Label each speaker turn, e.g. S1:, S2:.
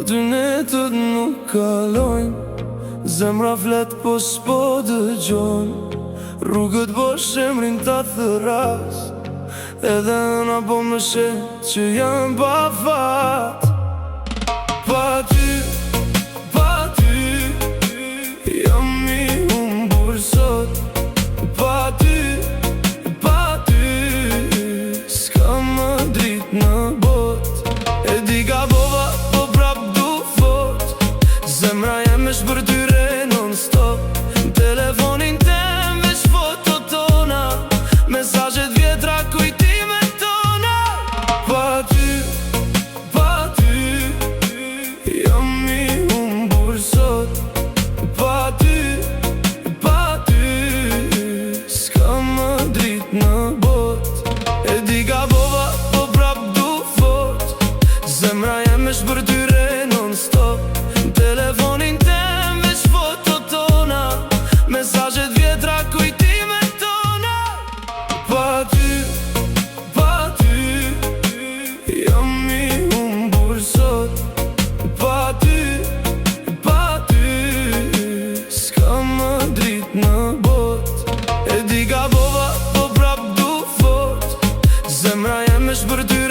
S1: dy netët nuk kalojnë, zemra flet po s'po dëgjojnë. Rrugët bosh emrin ta thëras, edhe na po më shet që jam pa fat. Pa ty, jam i humbur sot. Pa ty, s'ka më dritë në bot. E di gabova, po prap du fort. Zemra jem e shpërtyre non stop. Telefonin tem veç foto tona, mesazhet vjetra kujtimet tona. Pa ty, jam i humbur sot. Pa ty, s'ka më dritë në bot. E di gabova, po prap du fort. Zemra jem e shpërtyre non stop. Telefonin tem veç foto tona, mesazhet vjetra kujtimet tona. Pa ty, jam i humbur sot. Pa ty, s'ka më dritë në bot. E di gabova, po prap du fort. Zemra jem e shpërtyre